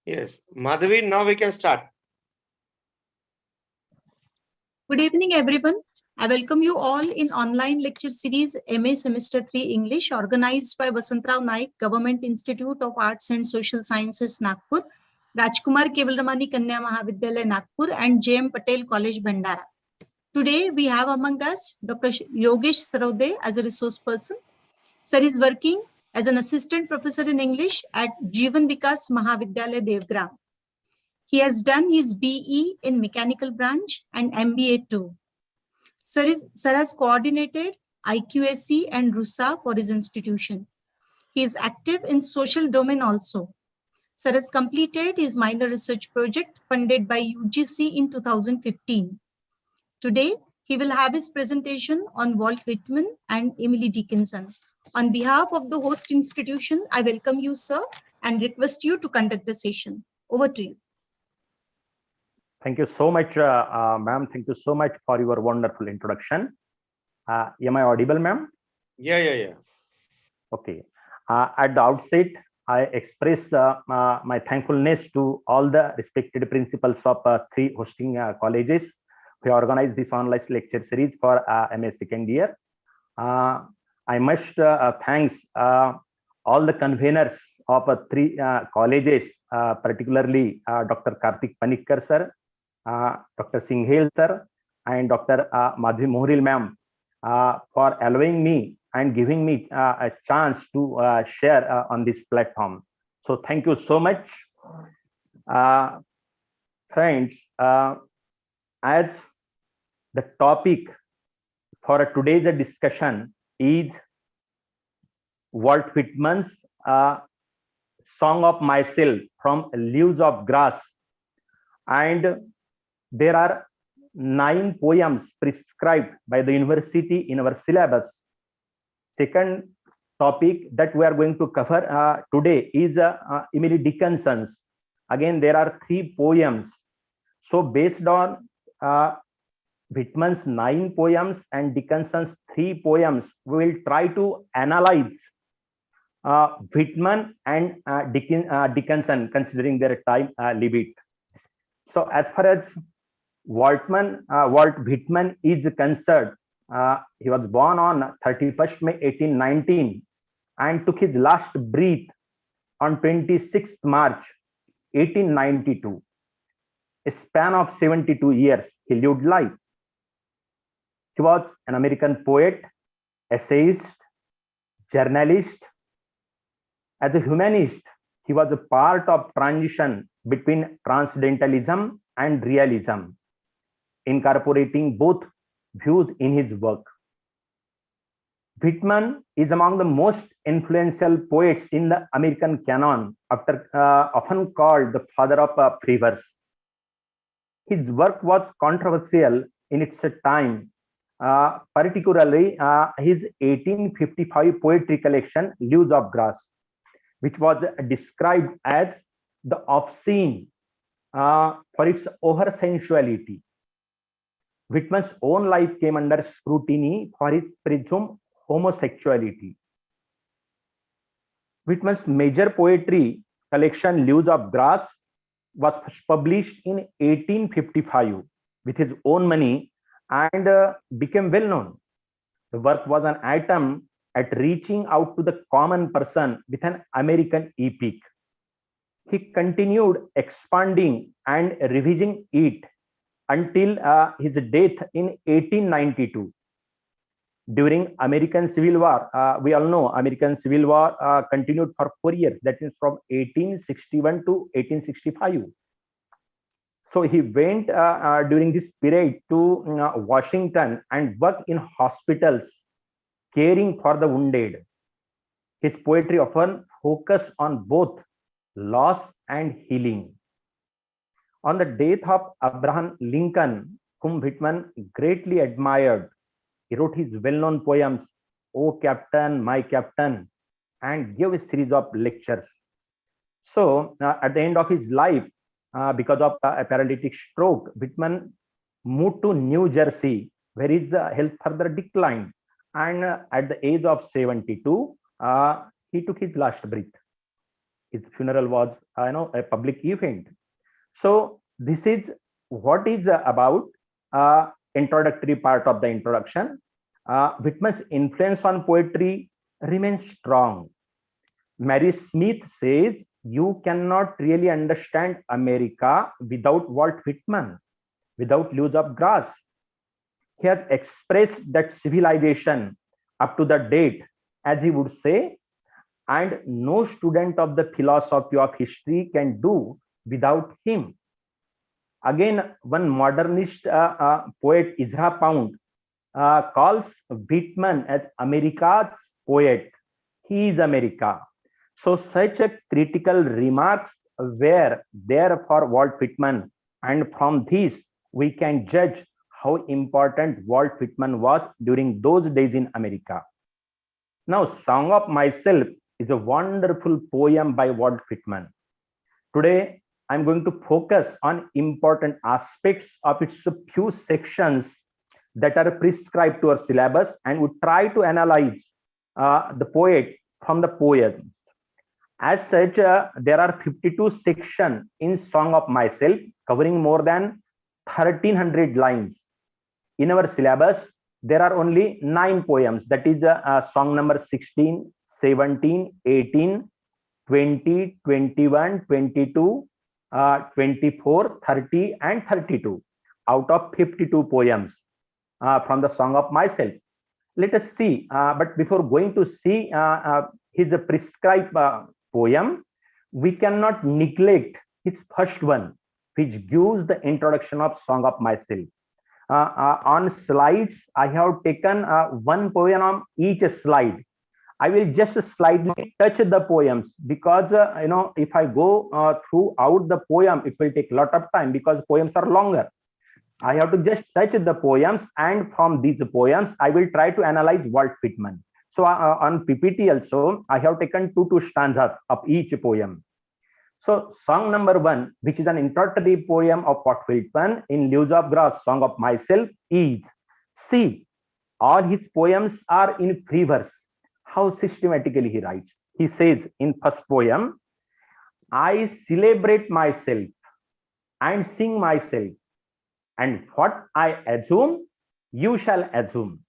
Yes, Madhavi, now we can start. Good evening, everyone. I welcome you all in online lecture series MA Semester 3 English organized by Vasantrao Naik, Government Institute of Arts and Social Sciences, Nagpur, Rajkumar Kevalramani Kanya Mahavidyalaya, Nagpur, and JM Patel College, Bhandara. Today, we have among us Dr. Yogesh Sarode as a resource person. Sir is working as an assistant professor in English at Jeevan Vikas Mahavidyalaya, Devgram. He has done his BE in mechanical branch and MBA too. Sir has coordinated IQSC and RUSA for his institution. He is active in social domain also. Sir has completed his minor research project funded by UGC in 2015. Today, he will have his presentation on Walt Whitman and Emily Dickinson. On behalf of the host institution, I welcome you, sir, and request you to conduct the session. Over to you. Thank you so much, ma'am. Thank you so much for your wonderful introduction. Am I audible, ma'am? Yeah. Okay. At the outset, I express my thankfulness to all the respected principals of three hosting colleges who organized this online lecture series for MA second year. I must thanks all the conveners of three colleges, particularly Dr. Karthik Panikkar sir, Dr. Singhel sir, and Dr. Madhvi Mohril ma'am for allowing me and giving me a chance to share on this platform. So thank you so much. Friends, as the topic for today's discussion is Walt Whitman's Song of Myself from Leaves of Grass, and there are 9 poems prescribed by the university in our syllabus. Second topic that we are going to cover today is Emily Dickinson's. Again, there are 3 poems. So based on Whitman's 9 poems and Dickinson's 3 poems, we will try to analyze Whitman and Dickinson considering their time limit. So as far as Walt Whitman is concerned, he was born on 31st May 1819 and took his last breath on 26th March 1892. A span of 72 years he lived life. He was an American poet, essayist, journalist. As a humanist, he was a part of transition between transcendentalism and realism, incorporating both views in his work. Whitman is among the most influential poets in the American canon, often called the father of free verse. His work was controversial in its time, particularly his 1855 poetry collection, Leaves of Grass, which was described as the obscene for its over-sensuality. Whitman's own life came under scrutiny for his presumed homosexuality. Whitman's major poetry collection, Leaves of Grass, was published in 1855 with his own money and became well known. The work was an attempt at reaching out to the common person with an American epic. He continued expanding and revising it until his death in 1892. During American Civil War, we all know American Civil War continued for 4 years, that is from 1861 to 1865. So he went during this period to Washington and worked in hospitals caring for the wounded. His poetry often focused on both loss and healing. On the death of Abraham Lincoln, whom Whitman greatly admired, he wrote his well-known poems, "O Captain, My Captain," and gave a series of lectures. So at the end of his life, because of a paralytic stroke, Whitman moved to New Jersey, where his health further declined. And at the age of 72, he took his last breath. His funeral was, a public event. So this is what is about introductory part of the introduction. Whitman's influence on poetry remains strong. Mary Smith says you cannot really understand America without Walt Whitman, without Leaves of Grass. He has expressed that civilization up to the date, as he would say, and no student of the philosophy of history can do without him. Again, one modernist poet, Ezra Pound, calls Whitman as America's poet. He is America. So such a critical remarks were there for Walt Whitman, and from this we can judge how important Walt Whitman was during those days in America. Now, Song of Myself is a wonderful poem by Walt Whitman. Today, I'm going to focus on important aspects of its few sections that are prescribed to our syllabus, and would try to analyze the poet from the poems. As such, there are 52 sections in Song of Myself, covering more than 1300 lines. In our syllabus, there are only 9 poems, that is song number 16, 17, 18, 20, 21, 22, 24, 30, and 32 out of 52 poems from the Song of Myself. Let us see, but before going to see his prescribed poem, we cannot neglect his first one, which gives the introduction of Song of Myself. On slides, I have taken one poem on each slide. I will just slightly touch the poems, because if I go throughout the poem, it will take a lot of time because poems are longer. I have to just touch the poems, and from these poems, I will try to analyze Walt Whitman. So on PPT also, I have taken two stanzas of each poem. So song number 1, which is an introductory poem of Walt Whitman in Leaves of Grass, Song of Myself, is, see, all his poems are in free verse. How systematically he writes. He says in first poem, I celebrate myself and sing myself, and what I assume, you shall assume.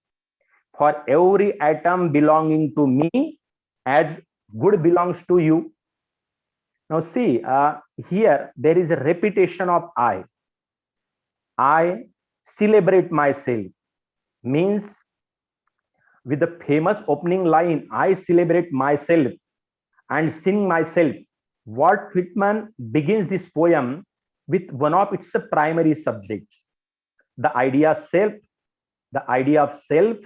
For every atom belonging to me, as good belongs to you. Now see, here there is a repetition of I. I celebrate myself means, with the famous opening line, I celebrate myself and sing myself, Walt Whitman begins this poem with one of its primary subjects, the idea self, the idea of self,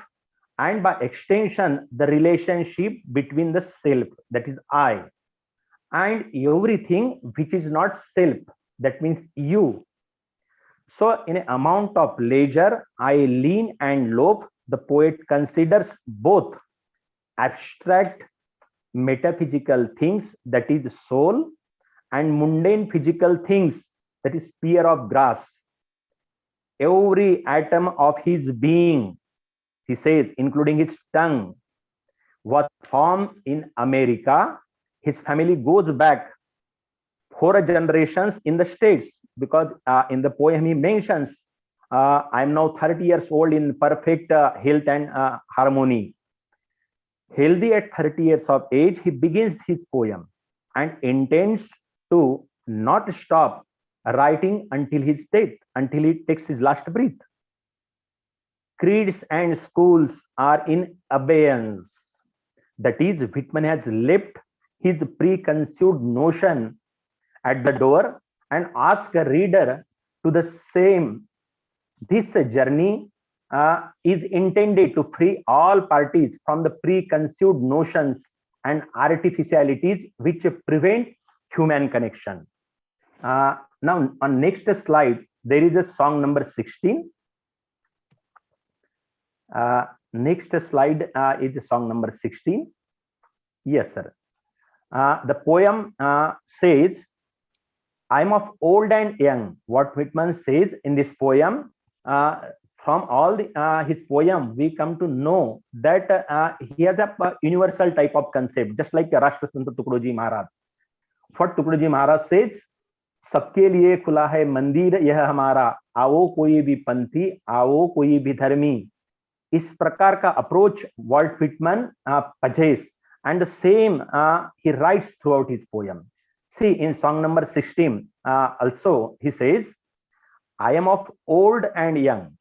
and by extension, the relationship between the self, that is I, and everything which is not self, that means you. So in an amount of leisure, I lean and loaf, the poet considers both abstract metaphysical things, that is soul, and mundane physical things, that is spear of grass. Every atom of his being, he says, including his tongue, was formed in America. His family goes back 4 generations in the States, because in the poem he mentions, I'm now 30 years old in perfect health and harmony. Healthy at 30 years of age, he begins his poem and intends to not stop writing until his death, until he takes his last breath. Creeds and schools are in abeyance. That is, Whitman has left his preconceived notion at the door and asked a reader to the same. This journey is intended to free all parties from the preconceived notions and artificialities which prevent human connection. Now, on next slide, there is a song number 16. Next slide is song number 16. Yes, sir. The poem says, I'm of old and young. What Whitman says in this poem, from all his poem, we come to know that he has a universal type of concept, just like Rashtrasanta Tukadoji Maharaj. what Tukaji Maharaj says, सबके लिए खुला है मंदिर यह हमारा, आओ कोई भी पंथी, आओ कोई भी धर्मी. इस प्रकार का approach Walt Whitman possesses, and the same he writes throughout his poem. See, in song number 16 also he says, I am of old and young,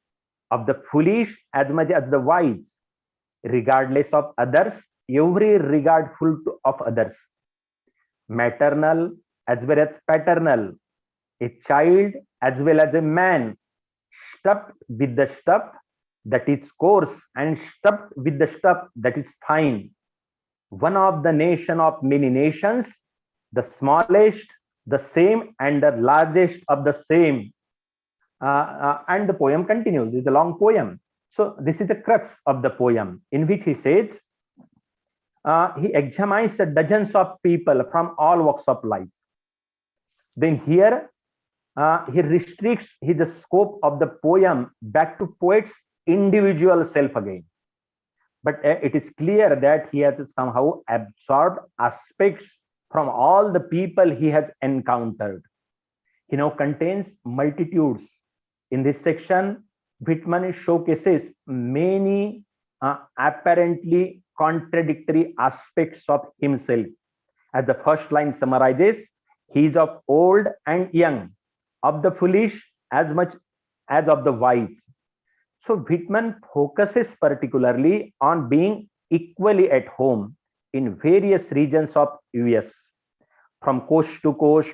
of the foolish as much as the wise, regardless of others, every regardful of others, maternal as well as paternal, a child as well as a man, stuffed with the stuff that is coarse and stuffed with the stuff that is fine, one of the nation of many nations, the smallest, the same, and the largest of the same. And the poem continues. It's a long poem. So this is the crux of the poem, in which he says, he examines dozens of people from all walks of life. Then here he restricts his scope of the poem back to poet's individual self again. But it is clear that he has somehow absorbed aspects from all the people he has encountered. He now contains multitudes. In this section, Whitman showcases many apparently contradictory aspects of himself. As the first line summarizes, he is of old and young, of the foolish as much as of the wise. So Whitman focuses particularly on being equally at home in various regions of US, from coast to coast,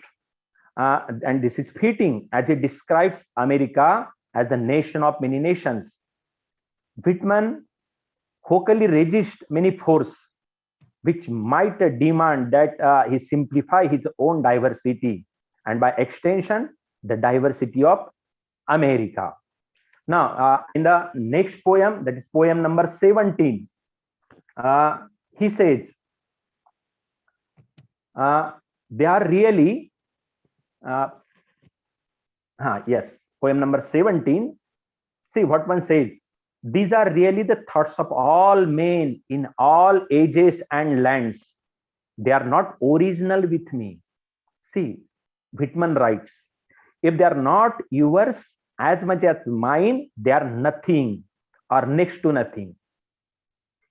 and this is fitting as it describes America as the nation of many nations. Whitman vocally resists many forces which might demand that he simplify his own diversity, and by extension, the diversity of America. Now, in the next poem, that is poem number 17, he says, they are really, yes, poem number 17, see what one says, these are really the thoughts of all men in all ages and lands. They are not original with me. See, Whitman writes, if they are not yours as much as mine, they are nothing or next to nothing.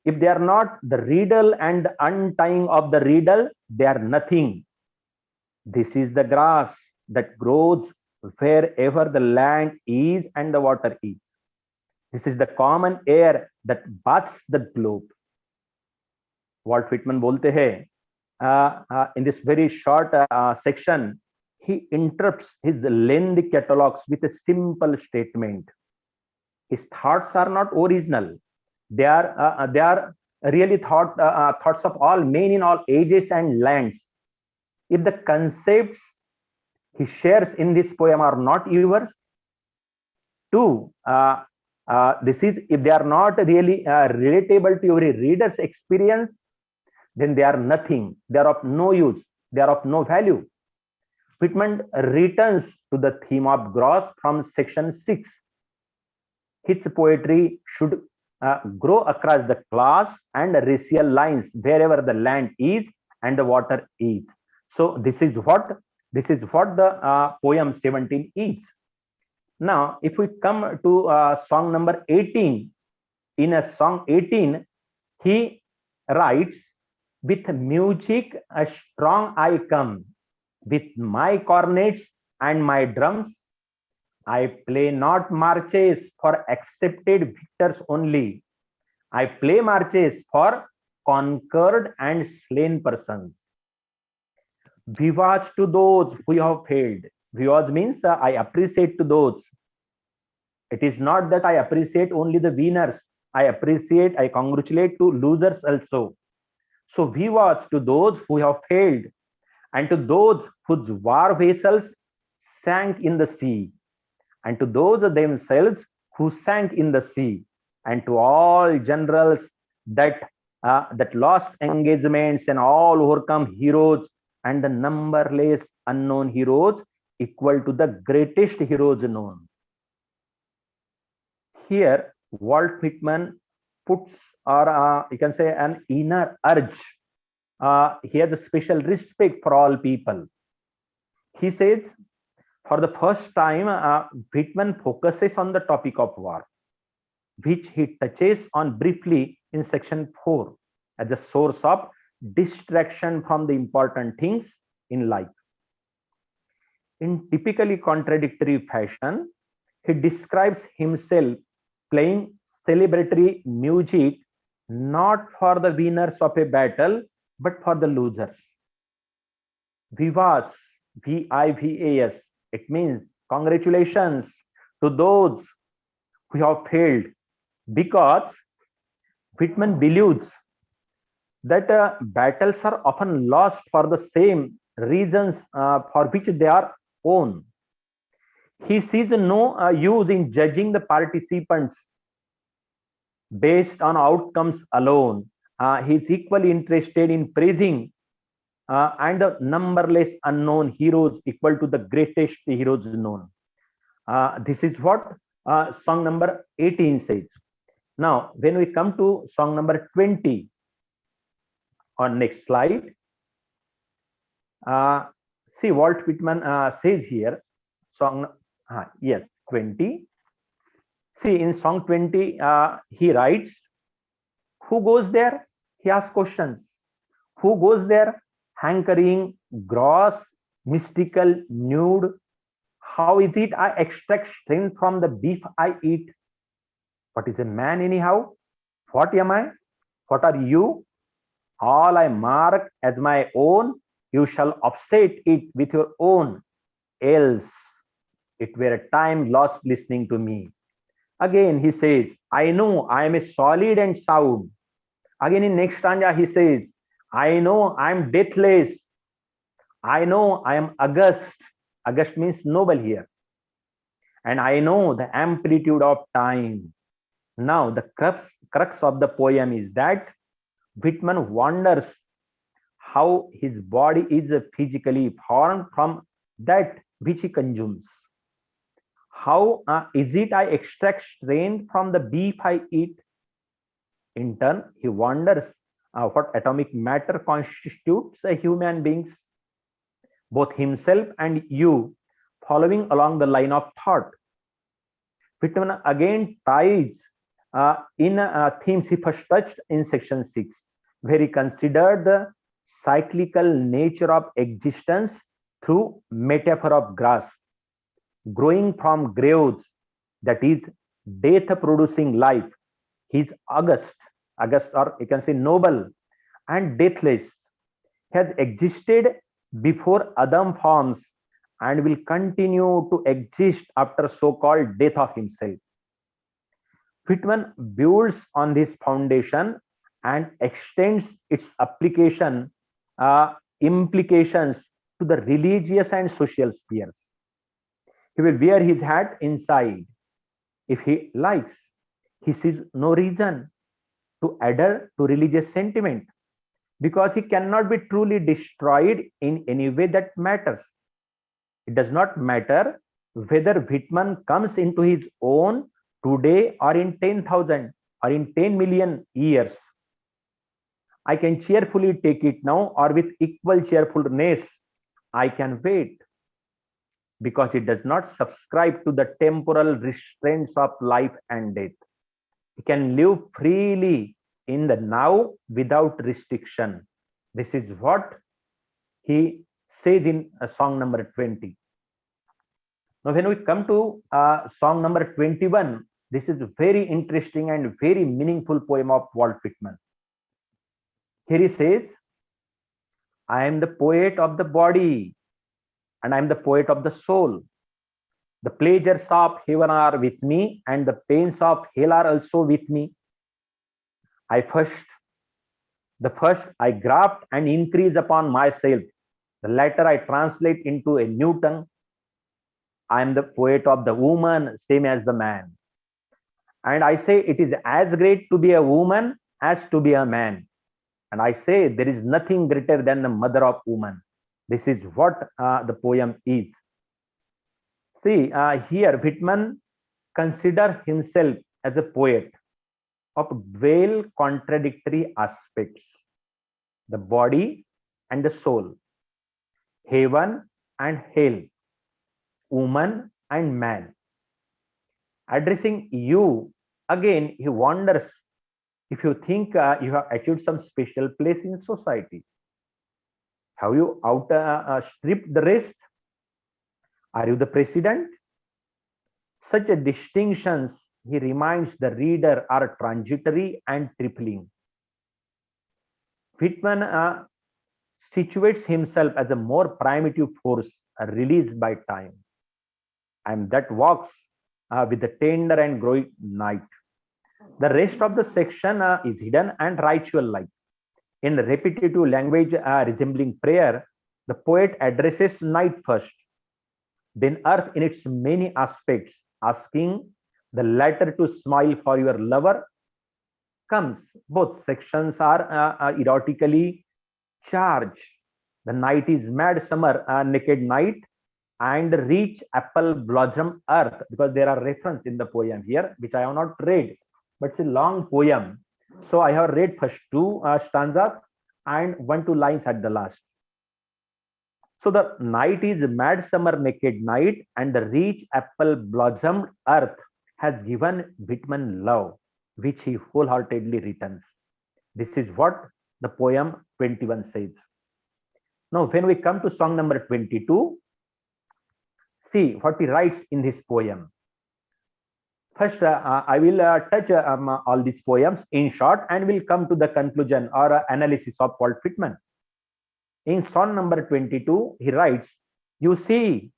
If they are not the riddle and untying of the riddle, they are nothing. This is the grass that grows wherever the land is and the water is. This is the common air that baths the globe. Walt Whitman bolte hai, in this very short section, he interrupts his lengthy catalogues with a simple statement. His thoughts are not original. They are really thoughts of all men in all ages and lands. If the concepts he shares in this poem are not yours, two, this is if they are not really relatable to your reader's experience, then they are nothing. They are of no use. They are of no value. Whitman returns to the theme of gross from section 6. His poetry should grow across the class and racial lines wherever the land is and the water is. So this is what the poem 17 is. Now, if we come to song number 18, in a song 18, he writes, with music strong I come, with my cornets and my drums, I play not marches for accepted victors only. I play marches for conquered and slain persons. Vivat to those who have failed. Vivat means I appreciate to those. It is not that I appreciate only the winners. I congratulate to losers also. So vivat to those who have failed, and to those whose war vessels sank in the sea, and to those themselves who sank in the sea, and to all generals that lost engagements and all overcome heroes, and the numberless unknown heroes equal to the greatest heroes known. Here, Walt Whitman puts, or you can say, an inner urge he has a special respect for all people. He says, for the first time, Whitman focuses on the topic of war, which he touches on briefly in section 4 as a source of distraction from the important things in life. In typically contradictory fashion, he describes himself playing celebratory music not for the winners of a battle, but for the losers. Vivas, VIVAS, it means congratulations to those who have failed, because Whitman believes that battles are often lost for the same reasons for which they are won. He sees no use in judging the participants based on outcomes alone. He is equally interested in praising and the numberless unknown heroes equal to the greatest heroes known. This is what song number 18 says. Now, when we come to song number 20, on next slide, see Walt Whitman says here, song, yes, 20. See, in song 20, he writes, who goes there? He asks questions. Who goes there? Hankering, gross, mystical, nude. How is it I extract strength from the beef I eat? What is a man anyhow? What am I? What are you? All I mark as my own, you shall offset it with your own, else it were a time lost listening to me. Again, he says, I know I am a solid and sound. Again, in next stanza, he says, I know I am deathless. I know I am august. August means noble here. And I know the amplitude of time. Now, the crux of the poem is that Whitman wonders how his body is physically formed from that which he consumes. How is it I extract strength from the beef I eat? In turn, he wonders what atomic matter constitutes a human beings, both himself and you, following along the line of thought. Whitman again ties in themes he first touched in section 6, where he considered the cyclical nature of existence through metaphor of grass growing from graves, that is death producing life. He is august, or you can say noble and deathless, has existed before Adam forms and will continue to exist after so-called death of himself. Whitman builds on this foundation and extends its implications to the religious and social spheres. He will wear his hat inside if he likes. He sees no reason to adhere to religious sentiment because he cannot be truly destroyed in any way that matters. It does not matter whether Whitman comes into his own today or in 10,000 or in 10 million years. I can cheerfully take it now, or with equal cheerfulness, I can wait, because it does not subscribe to the temporal restraints of life and death. He can live freely in the now without restriction. This is what he says in song number 20. Now, when we come to song number 21, this is a very interesting and very meaningful poem of Walt Whitman. Here he says, I am the poet of the body and I am the poet of the soul. The pleasures of heaven are with me and the pains of hell are also with me. The first I graft and increase upon myself. The latter I translate into a new tongue. I am the poet of the woman, same as the man. And I say it is as great to be a woman as to be a man. And I say there is nothing greater than the mother of woman. This is what the poem is. See, here Whitman considers himself as a poet of well contradictory aspects. the body and the soul, heaven and hell, woman and man. Addressing you, again, he wonders if you think you have achieved some special place in society. Have you outstripped the rest? Are you the president? Such a distinctions, he reminds the reader, are transitory and trifling. Whitman situates himself as a more primitive force released by time, and that walks with the tender and growing night. The rest of the section is hidden and ritual-like. In repetitive language resembling prayer, the poet addresses night first, then earth in its many aspects, asking the latter to smile for your lover comes. Both sections are erotically charged. The night is mad summer, naked night, and rich apple blossom earth, because there are reference in the poem here, which I have not read, but it's a long poem. So I have read first two stanzas and 1-2 lines at the last. So the night is mad summer naked night, and the rich apple blossomed earth has given Whitman love, which he wholeheartedly returns. This is what the poem 21 says. Now, when we come to song number 22, see what he writes in this poem. First, I will touch all these poems in short, and will come to the conclusion or analysis of Walt Whitman. In song number 22, he writes, "You see,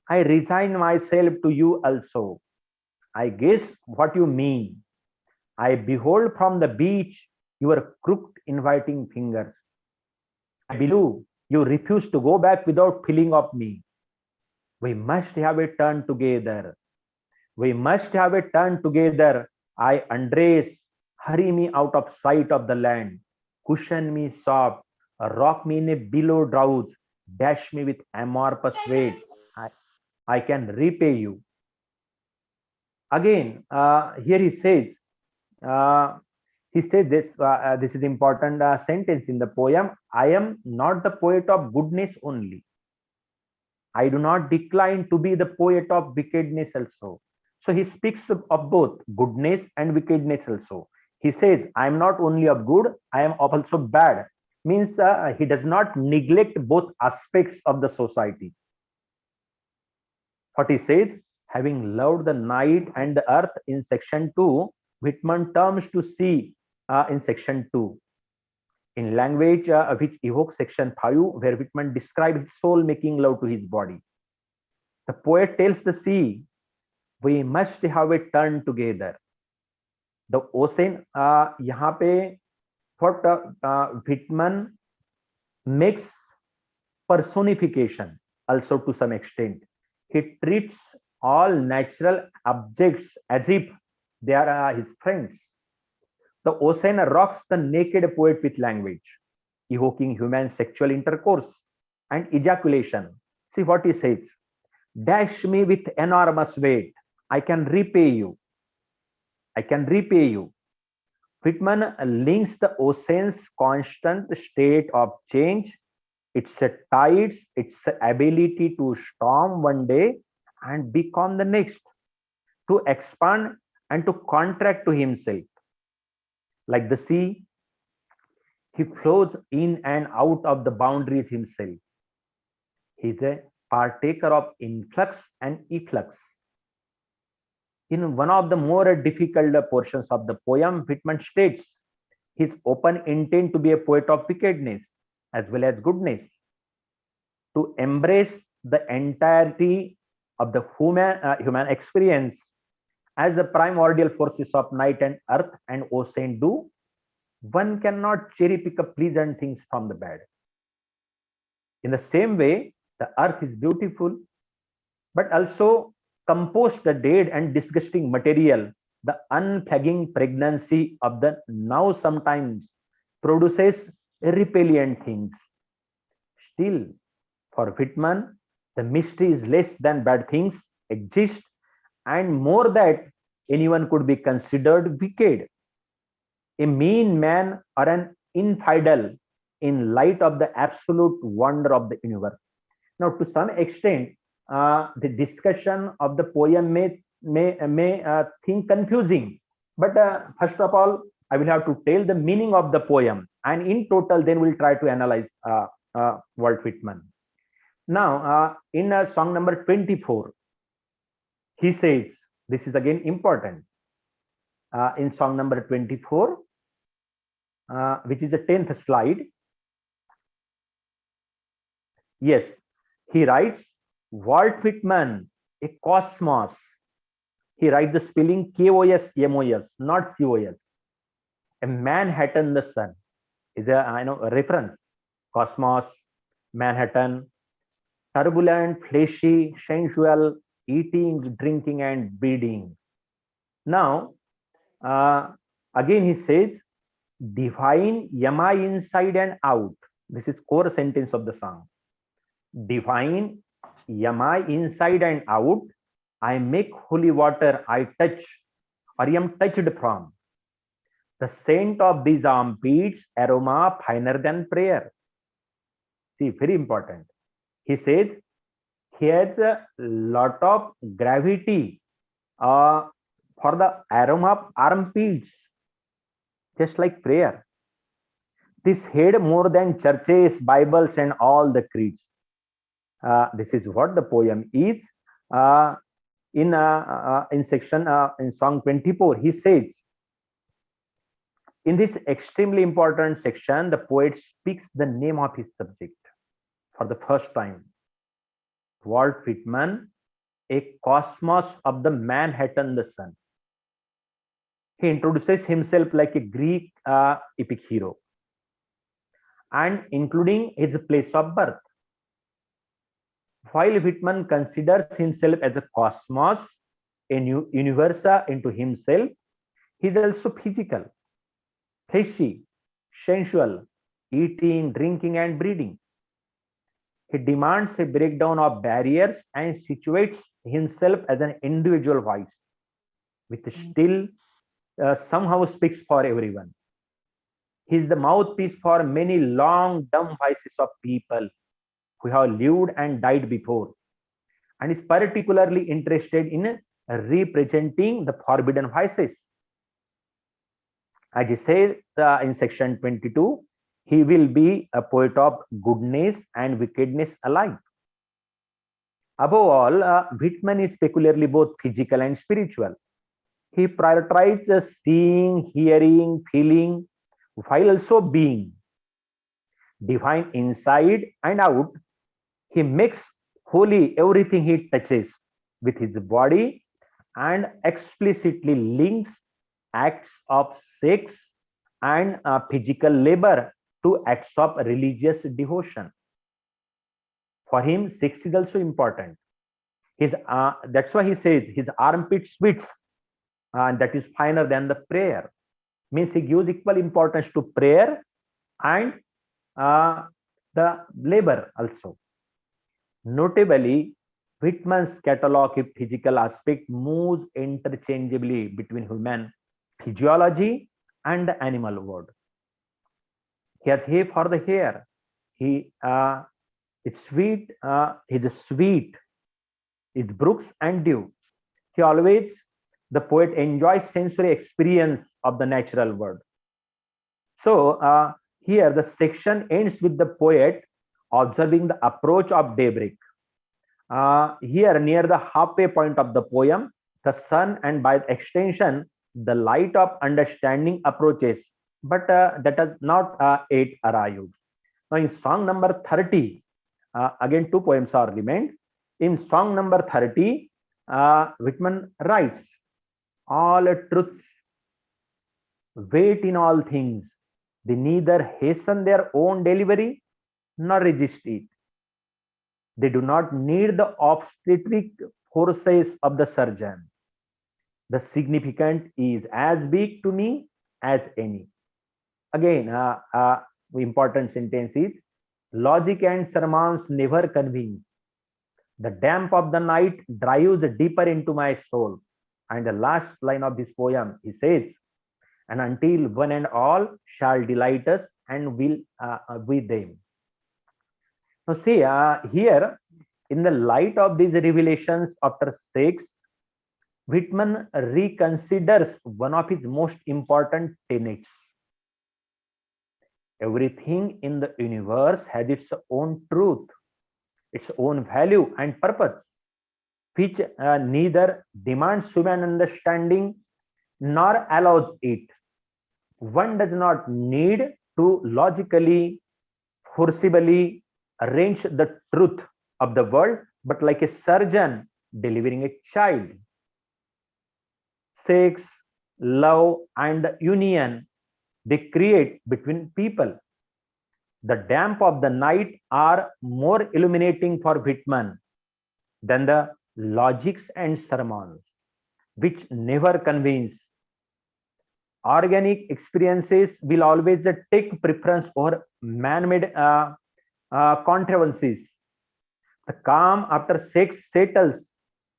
I resign myself to you also. I guess what you mean. I behold from the beach your crooked, inviting fingers. I believe you refuse to go back without feeling of me. We must have a turn together. We must have a turn together. I undress, hurry me out of sight of the land, cushion me soft, rock me in a billow drowse, dash me with amorphous weight. I can repay you." Again, here he says this. This is important sentence in the poem. I am not the poet of goodness only. I do not decline to be the poet of wickedness also. So he speaks of both goodness and wickedness also. He says, I am not only of good, I am also bad. Means he does not neglect both aspects of the society. What he says, having loved the night and the earth in section 2, Whitman turns to sea in section 2. In language which evokes section 5, where Whitman describes his soul making love to his body. The poet tells the sea, we must have a turn together. The ocean, यहाँ पे what Whitman makes personification also to some extent. He treats all natural objects as if they are his friends. The ocean rocks the naked poet with language, evoking human sexual intercourse and ejaculation. See what he says. Dash me with enormous weight. I can repay you. I can repay you. Whitman links the ocean's constant state of change, its tides, its ability to storm one day and be calm the next, to expand and to contract to himself. Like the sea, he flows in and out of the boundaries himself. He is a partaker of influx and efflux. In one of the more difficult portions of the poem, Whitman states his open intent to be a poet of wickedness as well as goodness, to embrace the entirety of the human experience as the primordial forces of night and earth and ocean do. One cannot cherry pick up pleasant things from the bad. In the same way, the earth is beautiful, but also compost the dead and disgusting material. The unflagging pregnancy of the now sometimes produces repellent things. Still, for Whitman, the mystery is less than bad things exist, and more that anyone could be considered wicked. A mean man or an infidel in light of the absolute wonder of the universe. Now, to some extent, the discussion of the poem may think confusing, but first of all, I will have to tell the meaning of the poem, and in total, then we'll try to analyze Walt Whitman. Now, in song number 24, he says, this is again important. In song number 24, which is the 10th slide. Yes, he writes, Walt Whitman, a cosmos. He writes the spelling K-O-S-M-O-S, not C-O-S. A Manhattan, the sun, is a reference. Cosmos, Manhattan, turbulent, fleshy, sensual, eating, drinking, and breeding. Now, again he says, divine Yama inside and out. This is core sentence of the song. Divine Yama inside and out. I make holy water I touch or am touched from. The scent of these armpits, aroma finer than prayer. See, very important. He says he has a lot of gravity for the aroma of armpits, just like prayer. This head more than churches, Bibles, and all the creeds. This is what the poem is. In section in song 24, he says, in this extremely important section, the poet speaks the name of his subject for the first time. Walt Whitman, a cosmos of the Manhattan, the sun. He introduces himself like a Greek epic hero, and including his place of birth. While Whitman considers himself as a cosmos, a new universe into himself, he is also physical, fleshy, sensual, eating, drinking, and breeding. He demands a breakdown of barriers and situates himself as an individual voice, which still somehow speaks for everyone. He is the mouthpiece for many long, dumb voices of people who have lived and died before, and is particularly interested in representing the forbidden voices. As he says in section 22, he will be a poet of goodness and wickedness alike. Above all, Whitman is peculiarly both physical and spiritual. He prioritizes seeing, hearing, feeling, while also being. Divine inside and out, he makes holy everything he touches with his body and explicitly links acts of sex and physical labor to acts of religious devotion. For him, sex is also important. That's why he says his armpit sweats, and that is finer than the prayer. Means he gives equal importance to prayer and the labor also. Notably, Whitman's catalog of physical aspect moves interchangeably between human physiology and the animal world. He has hair for the hair. He is sweet. It's brooks and dew. He always, the poet enjoys sensory experience of the natural world. So here the section ends with the poet observing the approach of daybreak. Here near the halfway point of the poem, the sun and by extension, the light of understanding approaches, but that has not yet arrived. Now in song number 30, again two poems are remained. In song number 30, Whitman writes, all truths wait in all things. They neither hasten their own delivery nor resist it. They do not need the obstetric forces of the surgeon. The significant is as big to me as any. Again, important sentence is, logic and sermons never convince. The damp of the night drives deeper into my soul. And the last line of this poem, he says, and until one and all shall delight us and will with them. So see, here, in the light of these revelations after sex, Whitman reconsiders one of his most important tenets. Everything in the universe has its own truth, its own value and purpose, which neither demands human understanding nor allows it. One does not need to logically, forcibly arrange the truth of the world, but like a surgeon delivering a child. Sex, love, and union they create between people. The damp of the night are more illuminating for Whitman than the logics and sermons, which never convince. Organic experiences will always take preference over man-made contrivances. The calm after sex settles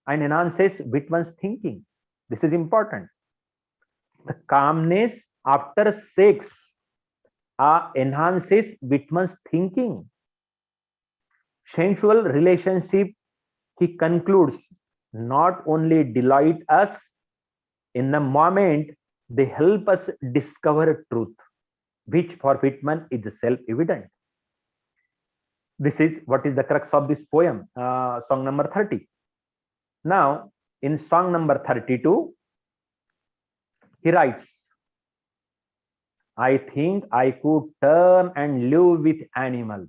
and enhances Whitman's thinking. This is important. The calmness after sex enhances Whitman's thinking. Sensual relationship, he concludes, not only delight us in the moment, they help us discover truth, which for Whitman is self-evident. This is what is the crux of this poem, song number 30. Now, in song number 32, he writes, I think I could turn and live with animals.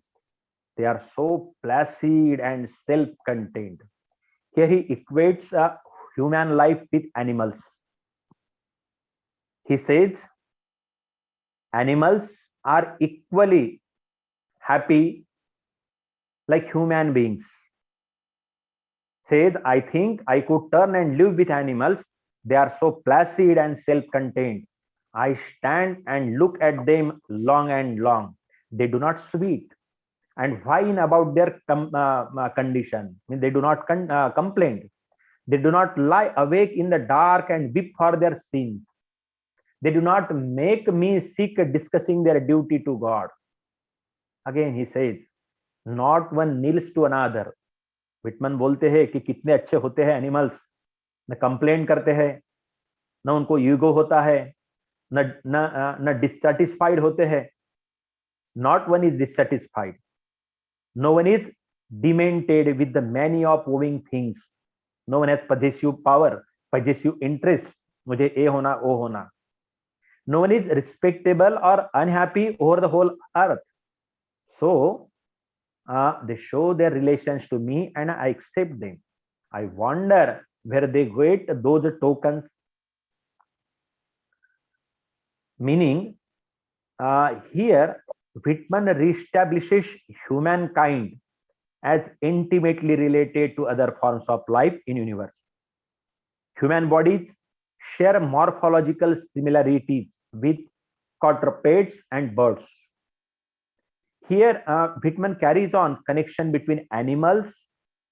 They are so placid and self-contained. Here he equates human life with animals. He says, animals are equally happy like human beings. Says, I think I could turn and live with animals. They are so placid and self-contained. I stand and look at them long and long. They do not sweat and whine about their condition. I mean, they do not complain. They do not lie awake in the dark and weep for their sins. They do not make me sick discussing their duty to God. Again, he says, not one kneels to another. Whitman बोलते हैं कि कितने अच्छे होते हैं animals, न complain करते हैं, न उनको ईगो होता है, न न न डिससैटिस्फाइड होते हैं. Not one is dissatisfied. No one is demented with the many of moving things. No one has possessive power, possessive interest. मुझे ये होना वो होना. No one is respectable or unhappy over the whole earth. So they show their relations to me and I accept them. I wonder where they get those tokens. Meaning, here Whitman reestablishes humankind as intimately related to other forms of life in universe. Human bodies share morphological similarities with quadrupeds and birds. Here, Whitman carries on connection between animals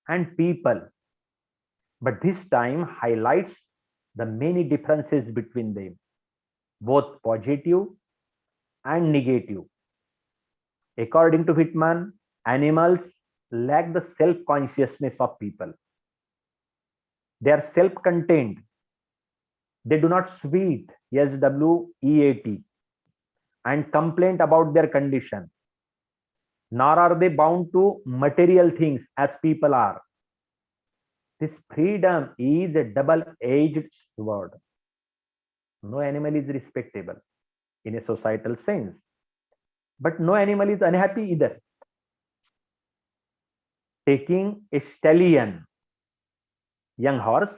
and people, but this time highlights the many differences between them, both positive and negative. According to Whitman, animals lack the self-consciousness of people. They are self-contained. They do not sweat, SWEAT, and complain about their condition. Nor are they bound to material things as people are. This freedom is a double-edged sword. No animal is respectable in a societal sense, but no animal is unhappy either. Taking a stallion, young horse,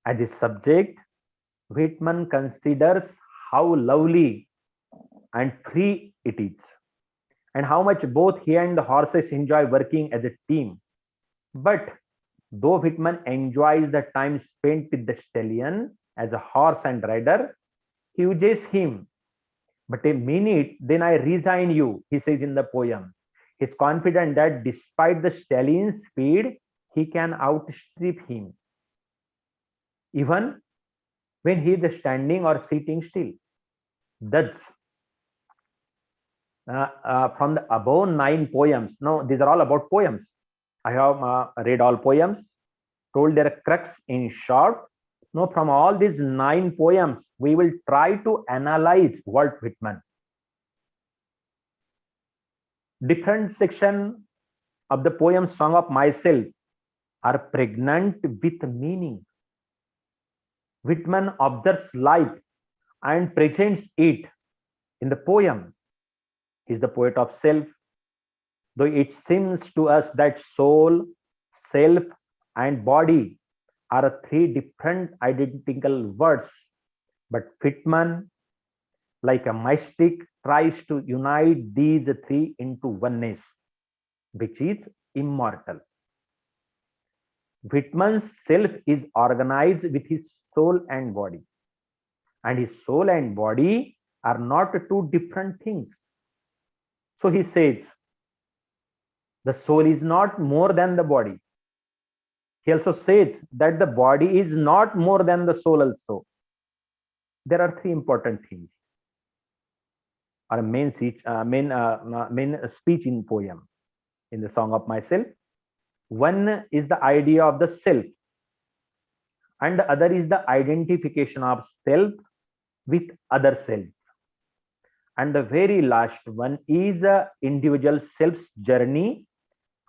as a subject, Whitman considers how lovely and free it is, and how much both he and the horses enjoy working as a team. But though Whitman enjoys the time spent with the stallion as a horse and rider, he uses him. But a minute, then I resign you, he says in the poem. He is confident that despite the stallion's speed, he can outstrip him, even when he is standing or sitting still. Thus, from the above 9 poems. No, these are all about poems. I have read all poems, told their crux in short. No, from all these 9 poems, we will try to analyze Walt Whitman. Different section of the poem Song of Myself are pregnant with meaning. Whitman observes life and presents it in the poem. He is the poet of self, though it seems to us that soul, self, and body are 3 different identical words. But Whitman, like a mystic, tries to unite these 3 into oneness, which is immortal. Whitman's self is organized with his soul and body, and his soul and body are not 2 different things. So he says, the soul is not more than the body. He also says that the body is not more than the soul also. There are 3 important things, or main speech in poem, in the Song of Myself. One is the idea of the self, and the other is the identification of self with other self. And the very last one is a individual self's journey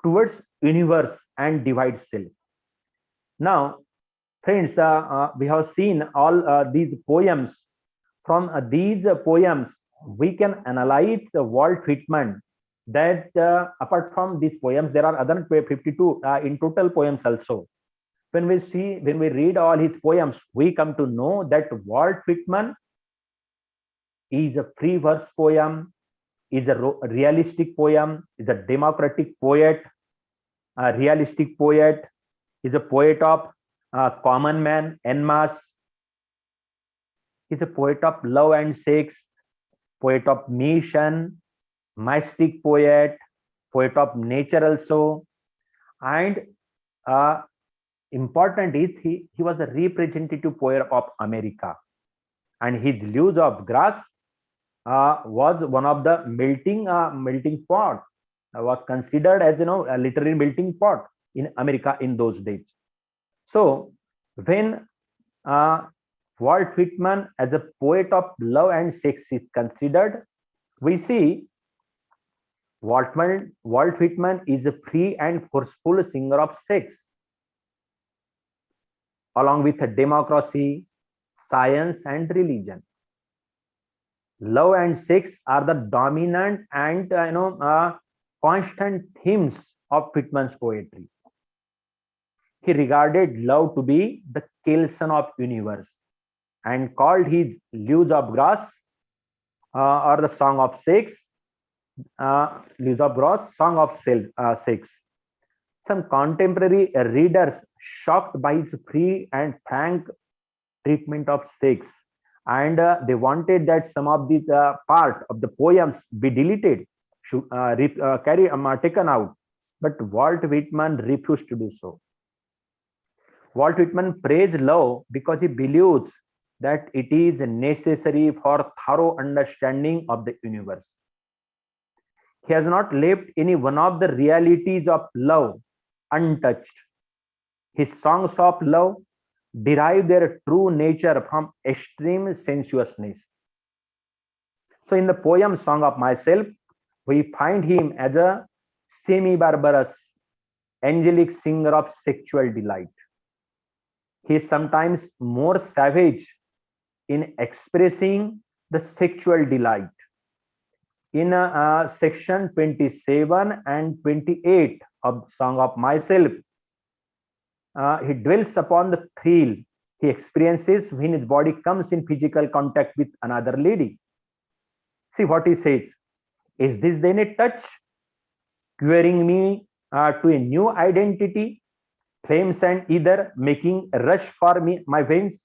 towards universe and divine self. Now, friends, we have seen all these poems. From these poems, we can analyze Walt Whitman. That apart from these poems, there are other 52 in total poems also. When we read all his poems, we come to know that Walt Whitman is a free verse poem, is a realistic poem, is a democratic poet, a realistic poet, is a poet of common man en masse, is a poet of love and sex, poet of mission, mystic poet, poet of nature also. And important is he was a representative poet of America, and his Leaves of Grass was one of the melting pot, was considered as a literary melting pot in America in those days. So when Walt Whitman as a poet of love and sex is considered, we see Walt Whitman is a free and forceful singer of sex, along with democracy, science, and religion. Love and sex are the dominant and constant themes of Whitman's poetry. He regarded love to be the kelson of universe and called his Leaves of Grass or the Song of Sex, Leaves of Grass, Song of Sex. Some contemporary readers, shocked by his free and frank treatment of sex, and they wanted that some of these part of the poems be deleted, should taken out. But Walt Whitman refused to do so. Walt Whitman praised love because he believes that it is necessary for thorough understanding of the universe. He has not left any one of the realities of love untouched. His songs of love derive their true nature from extreme sensuousness. So in the poem Song of Myself, we find him as a semi-barbarous, angelic singer of sexual delight. He is sometimes more savage in expressing the sexual delight. In section 27 and 28 of Song of Myself, he dwells upon the thrill he experiences when his body comes in physical contact with another lady. See what he says. Is this then a touch, querying me to a new identity? Flames and ether making a rush for me, my veins.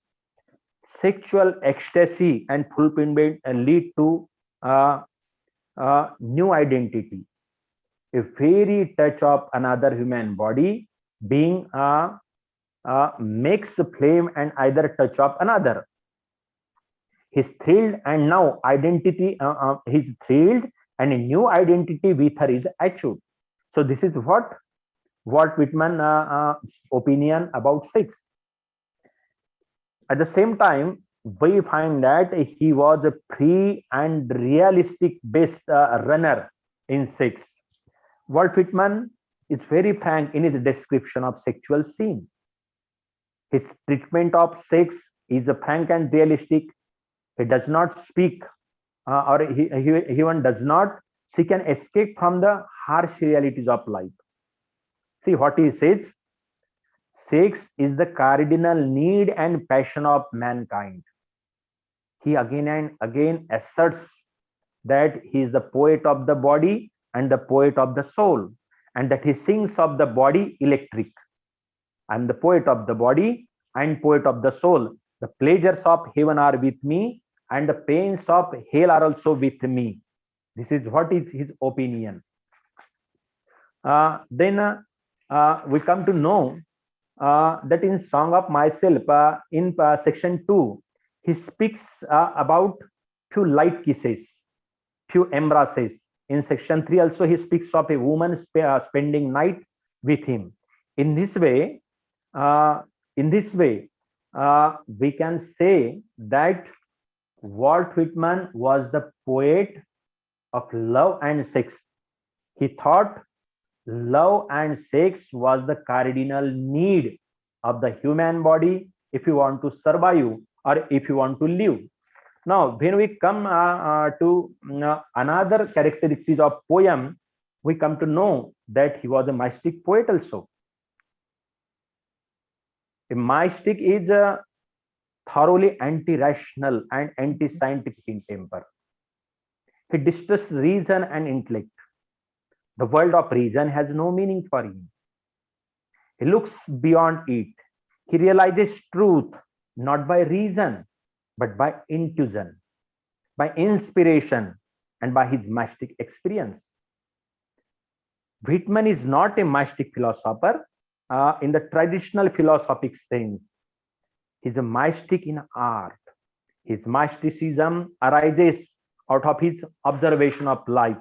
Sexual ecstasy and fulfillment lead to new identity. A very touch of another human body being makes a flame and either touch of another. He's thrilled, and now identity. He's thrilled and a new identity with her is achieved. So this is what Walt Whitman opinion about sex. At the same time, we find that he was a free and realistic based runner in sex. Walt Whitman is very frank in his description of sexual scene. His treatment of sex is frank and realistic. He does not speak or he even does not seek an escape from the harsh realities of life. See what he says: sex is the cardinal need and passion of mankind. He again and again asserts that he is the poet of the body and the poet of the soul, and that he sings of the body electric. I am the poet of the body and poet of the soul. The pleasures of heaven are with me, and the pains of hell are also with me. This is what is his opinion. Then we come to know that in Song of Myself, in section 2, he speaks about few light kisses, few embraces. In section 3 also he speaks of a woman spending night with him. In this way, we can say that Walt Whitman was the poet of love and sex. He thought love and sex was the cardinal need of the human body if you want to survive or if you want to live. Now, when we come to another characteristics of poem, we come to know that he was a mystic poet also. A mystic is thoroughly anti-rational and anti-scientific in temper. He distrusts reason and intellect. The world of reason has no meaning for him. He looks beyond it. He realizes truth not by reason, but by intuition, by inspiration, and by his mystic experience. Whitman is not a mystic philosopher in the traditional philosophic sense. He's a mystic in art. His mysticism arises out of his observation of life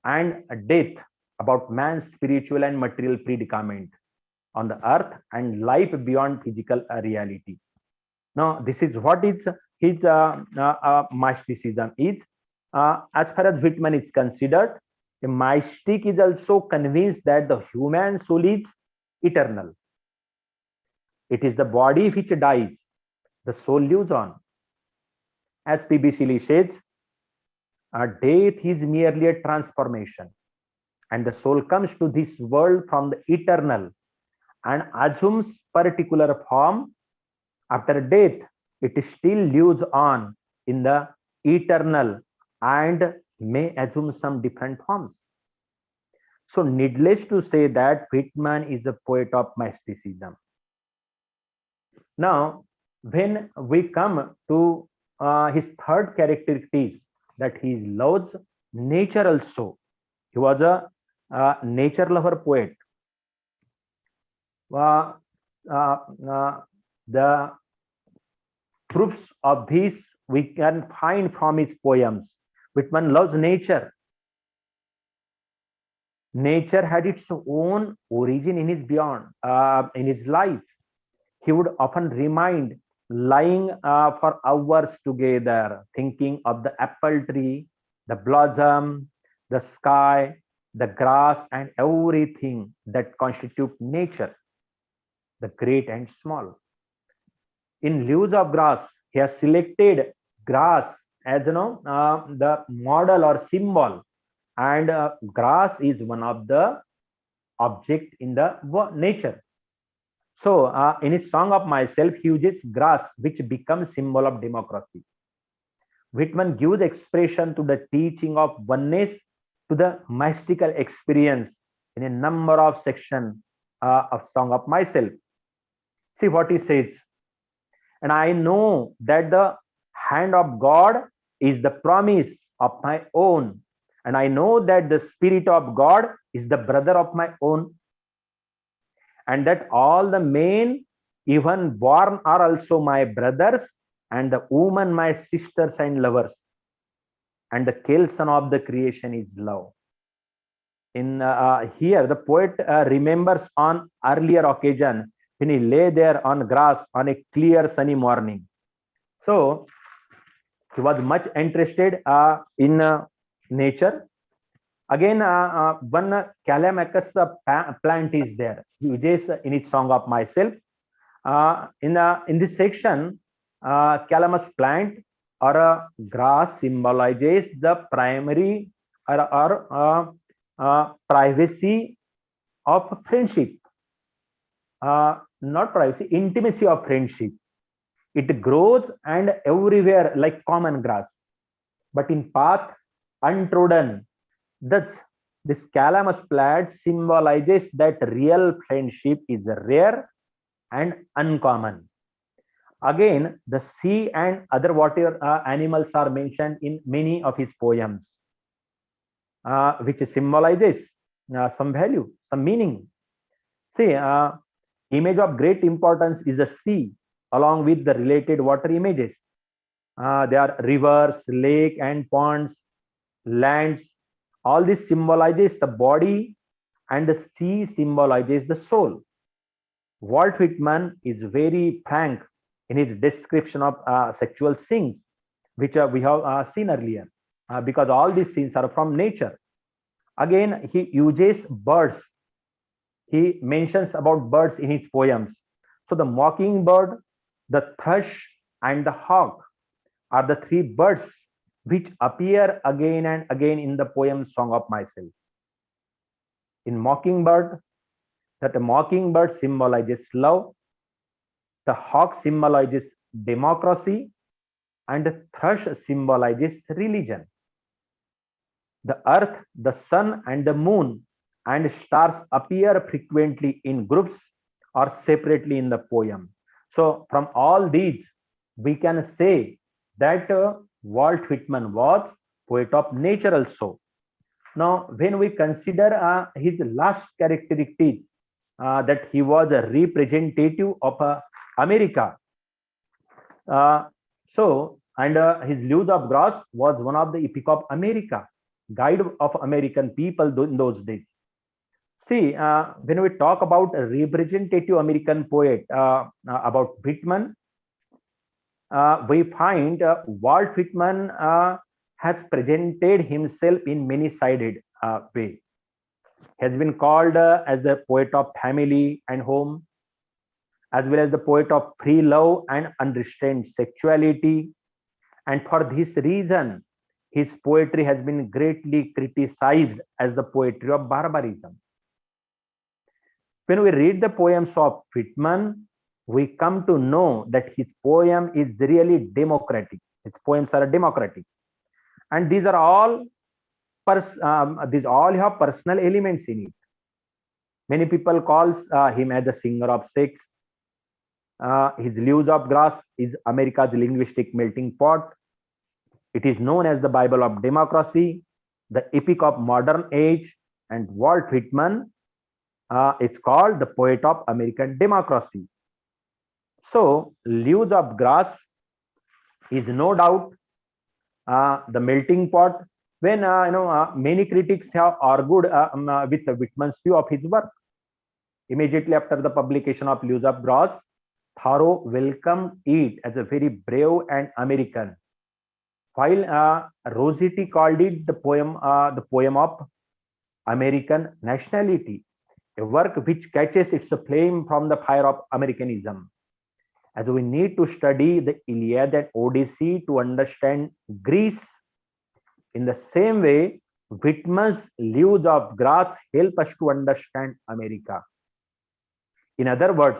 and death, about man's spiritual and material predicament on the earth and life beyond physical reality. Now, this is what is his mysticism is. As far as Whitman is considered, a mystic is also convinced that the human soul is eternal. It is the body which dies, the soul lives on. As P.B. Shelley says, death is merely a transformation, and the soul comes to this world from the eternal and assumes particular form. After death, it still lives on in the eternal and may assume some different forms. So needless to say that Whitman is a poet of mysticism. Now, when we come to his third characteristic, that he loves nature also. He was a nature lover poet. The proofs of this we can find from his poems. Whitman loves nature. Nature had its own origin in his in his life. He would often remind lying for hours together, thinking of the apple tree, the blossom, the sky, the grass, and everything that constitute nature, the great and small. In Leaves of Grass, he has selected grass as the model or symbol, and grass is one of the object in the nature. So in his Song of Myself, he uses grass, which becomes symbol of democracy. Whitman gives expression to the teaching of oneness, to the mystical experience in a number of sections of Song of Myself. See what he says. And I know that the hand of God is the promise of my own. And I know that the Spirit of God is the brother of my own. And that all the men, even born, are also my brothers, and the women my sisters and lovers. and the kelson of the creation is love. In here, the poet remembers on earlier occasion when he lay there on grass on a clear sunny morning. So he was much interested in nature. Again, one Calamus plant is there. He uses in his song of myself. In this section, Calamus plant or grass symbolizes the primary or privacy of friendship. Not privacy, intimacy of friendship. It grows and everywhere like common grass, but in path untrodden. Thus, this calamus plant symbolizes that real friendship is rare and uncommon. Again, the sea and other water animals are mentioned in many of his poems, which symbolizes some value, some meaning. See, image of great importance is the sea, along with the related water images. There are rivers, lake and ponds, lands. All this symbolizes the body, and the sea symbolizes the soul. Walt Whitman is very frank in his description of sexual scenes, which we have seen earlier, because all these scenes are from nature. Again, he uses birds. He mentions about birds in his poems. So the mockingbird, the thrush, and the hawk are the three birds which appear again and again in the poem Song of Myself. In mockingbird, that the mockingbird symbolizes love, the hawk symbolizes democracy, and the thrush symbolizes religion. The earth, the sun, and the moon and stars appear frequently in groups or separately in the poem. So from all these, we can say that Walt Whitman was poet of nature also. Now, when we consider his last characteristics, that he was a representative of America. His Leaves of Grass was one of the epic of America, guide of American people in those days. See, when we talk about a representative American poet about Whitman, we find Walt Whitman has presented himself in many-sided way. He has been called as the poet of family and home, as well as the poet of free love and unrestrained sexuality. And for this reason, his poetry has been greatly criticized as the poetry of barbarism. When we read the poems of Whitman, we come to know that his poem is really democratic. His poems are democratic, and these all have personal elements in it. Many people calls him as the singer of sex. His Leaves of Grass is America's linguistic melting pot. It is known as the Bible of democracy, the epic of modern age, and Walt Whitman it's called the poet of American democracy. So, Leaves of Grass is no doubt the melting pot. When many critics have argued with Whitman's view of his work. Immediately after the publication of Leaves of Grass, Thoreau welcomed it as a very brave and American, while Rossetti called it the poem of American nationality, a work which catches its flame from the fire of Americanism. As we need to study the Iliad and Odyssey to understand Greece, in the same way, Whitman's Leaves of Grass help us to understand America. In other words,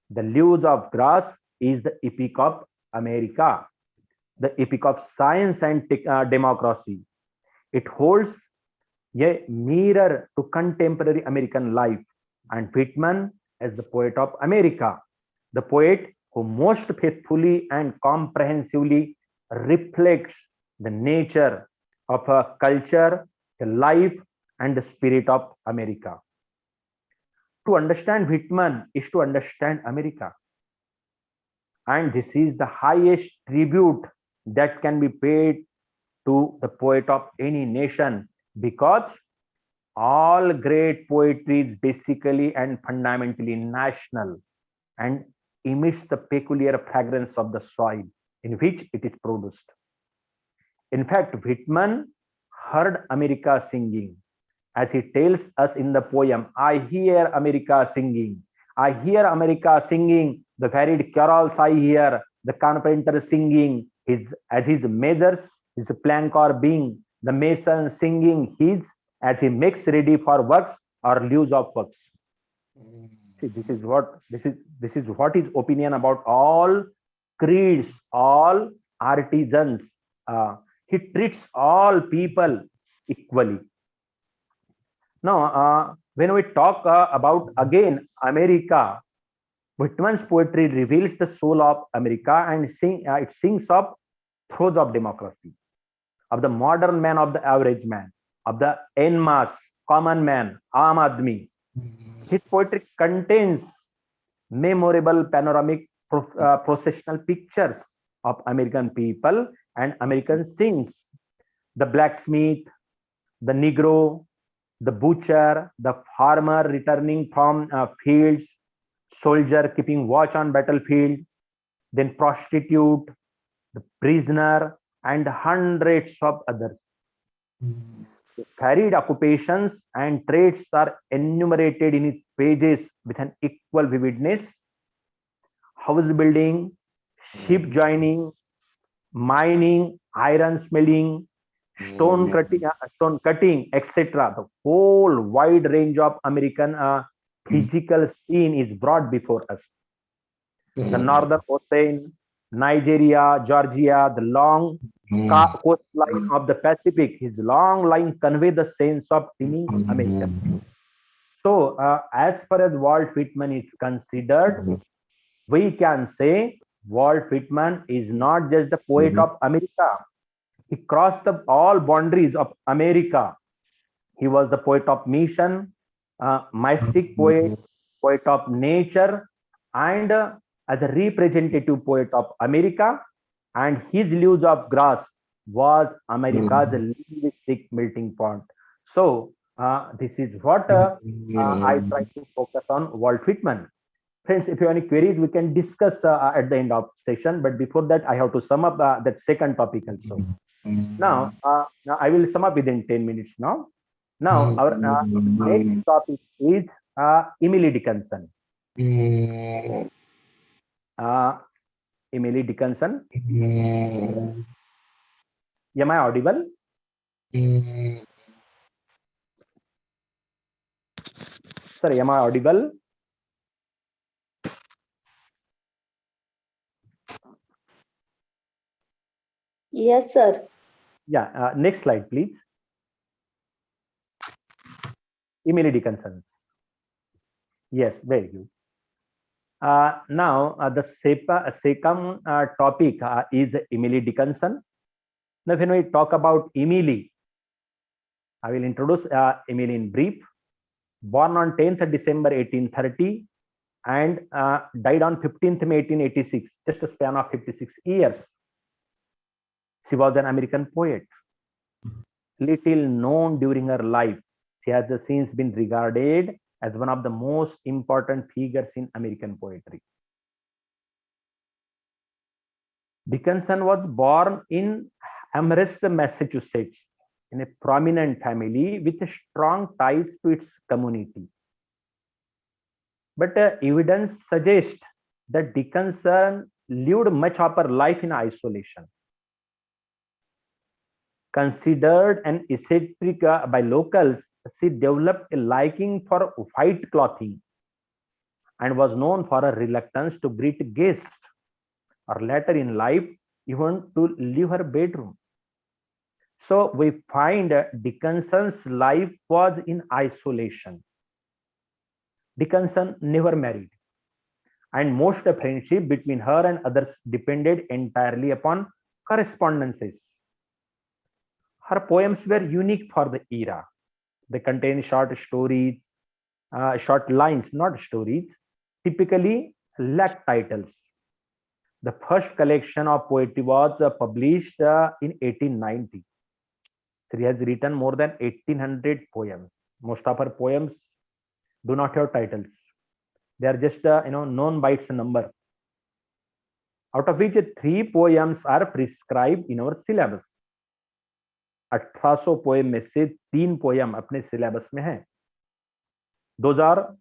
the Leaves of Grass is the epic of America, the epic of science and democracy. It holds a mirror to contemporary American life, and Whitman as the poet of America, the poet who most faithfully and comprehensively reflects the nature of a culture, the life, and the spirit of America. To understand Whitman is to understand America. And this is the highest tribute that can be paid to the poet of any nation, because all great poetry is basically and fundamentally national and emits the peculiar fragrance of the soil in which it is produced. In fact, Whitman heard America singing, as he tells us in the poem, I hear America singing. I hear America singing, the varied carols I hear, the carpenter singing, as his measures, his plank or being, the mason singing his, as he makes ready for works or leaves of works. See, this is what his opinion about all creeds, all artisans. He treats all people equally. Now, when we talk about again America, Whitman's poetry reveals the soul of America and it sings of throes of democracy, of the modern man, of the average man, of the en masse, common man, Aam Admi. His poetry contains memorable panoramic processional pictures of American people and American scenes. The blacksmith, the Negro, the butcher, the farmer returning from fields, soldier keeping watch on battlefield, then prostitute, the prisoner, and hundreds of others. Varied occupations and trades are enumerated in its pages with an equal vividness. House building, ship joining, mining, iron smelting, stone cutting, etc. The whole wide range of American physical scene is brought before us. The northern ocean, Nigeria, Georgia, the long coastline of the Pacific, his long line convey the sense of teeming America. So, as far as Walt Whitman is considered, we can say Walt Whitman is not just the poet of America. He crossed all boundaries of America. He was the poet of mission, mystic poet, poet of nature, and as a representative poet of America. And his Leaves of Grass was America's linguistic melting pot. So this is what I try to focus on Walt Whitman. Friends, if you have any queries, we can discuss at the end of session. But before that, I have to sum up that second topic also. Now I will sum up within 10 minutes now. Now, our next topic is Emily Dickinson. Emily Dickinson. Am I audible? Sorry, am I audible? Yes, sir. Yeah, next slide, please. Emily Dickinson. Yes, very good. Now, the second topic is Emily Dickinson. Now, when we talk about Emily, I will introduce Emily in brief. Born on 10th December 1830 and died on 15th May 1886, just a span of 56 years. She was an American poet. Little known during her life, she has since been regarded as one of the most important figures in American poetry. Dickinson was born in Amherst, Massachusetts, in a prominent family with strong ties to its community. But evidence suggests that Dickinson lived much of her life in isolation. Considered an eccentric by locals, she developed a liking for white clothing and was known for her reluctance to greet guests, or later in life, even to leave her bedroom. So we find Dickinson's life was in isolation. Dickinson never married, and most of friendship between her and others depended entirely upon correspondences. Her poems were unique for the era. They contain short stories, short lines, not stories, typically lack titles. The first collection of poetry was published in 1890. She has written more than 1800 poems. Most of her poems do not have titles. They are just known by its number, out of which 3 poems are prescribed in our syllabus. 1800 poem में से 3 poem अपने syllabus में हैं. Those are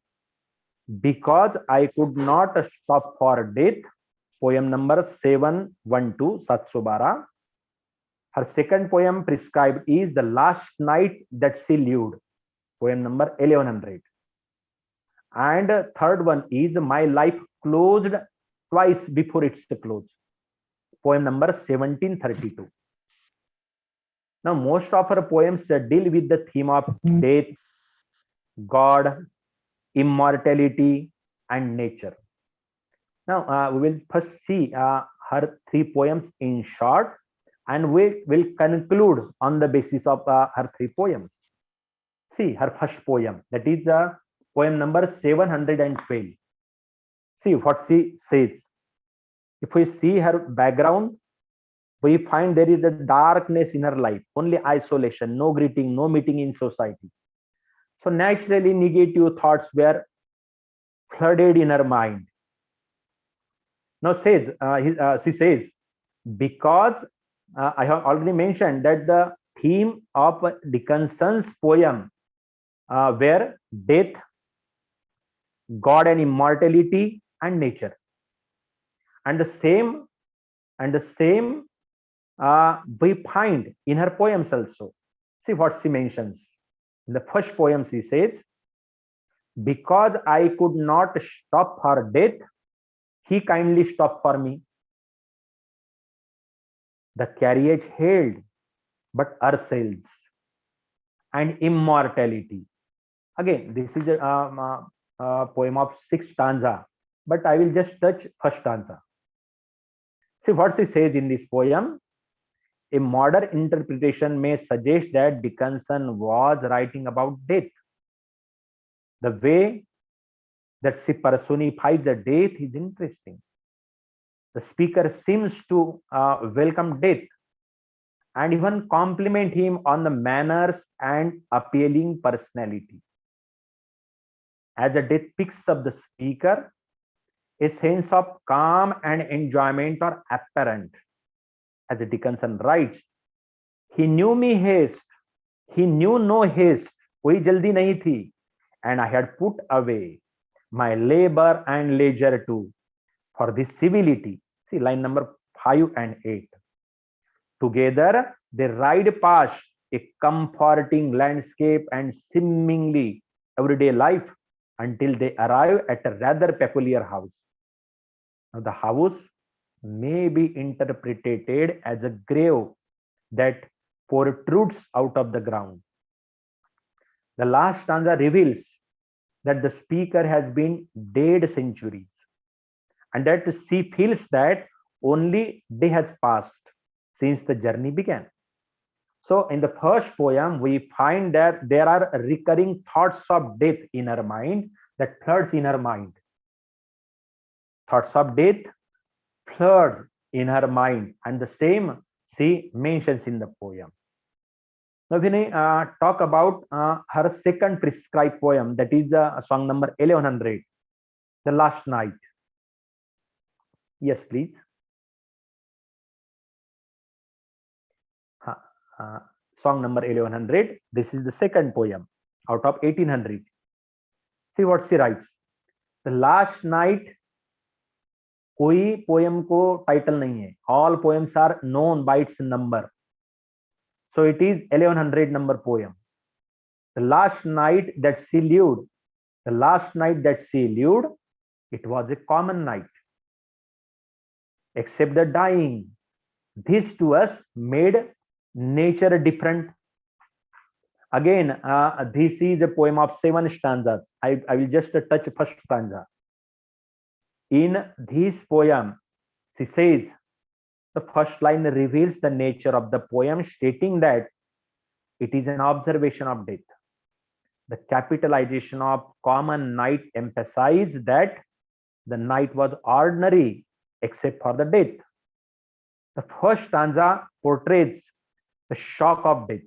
Because I Could Not Stop for Death, poem number 712, 712. Her second poem prescribed is The Last Night That She Lived, poem number 1100. And third one is My Life Closed Twice Before Its Close, poem number 1732. Now, most of her poems deal with the theme of death, God, immortality, and nature. Now, we will first see her 3 poems in short, and we will conclude on the basis of her 3 poems. See her first poem, that is poem number 712. See what she says. If we see her background, we find there is a darkness in her life, only isolation, no greeting, no meeting in society. So naturally, negative thoughts were flooded in her mind. Now she says, because I have already mentioned that the theme of Dickinson's poem were death, God and immortality, and nature. And the same we find in her poems also. See what she mentions. In the first poem, she says, because I could not stop for death, he kindly stopped for me. The carriage hailed, but ourselves, and immortality. Again, this is a poem of 6 stanza, but I will just touch first stanza. See what she says in this poem. A modern interpretation may suggest that Dickinson was writing about death. The way that she personifies the death is interesting. The speaker seems to welcome death and even compliment him on the manners and appealing personality. As the death picks up the speaker, a sense of calm and enjoyment are apparent. As Dickinson writes, he knew me haste, he knew no haste, koi jaldi nahi thi, and I had put away my labor and leisure too for this civility. See line number 5 and 8. Together they ride past a comforting landscape and seemingly everyday life until they arrive at a rather peculiar house. Now the house may be interpreted as a grave that protrudes out of the ground. The last stanza reveals that the speaker has been dead centuries, and that she feels that only day has passed since the journey began. So in the first poem, we find that there are recurring thoughts of death in her mind that floods in her mind. Thoughts of death flood in her mind, and the same she mentions in the poem. Now when I talk about her second prescribed poem, that is song number 1100, The Last Night. Yes, please. Song number 1100. This is the second poem out of 1800. See what she writes. The Last Night. कोई poem को title नहीं है. All poems are known by its number. So it is 1100 number poem. The last night that she lived, the last night that she lived, it was a common night. Except the dying, this to us made nature different. Again, this is a poem of 7 stanzas. I will just touch first stanza. In this poem, she says, the first line reveals the nature of the poem, stating that it is an observation of death. The capitalization of common night emphasized that the night was ordinary except for the death. The first stanza portrays the shock of death.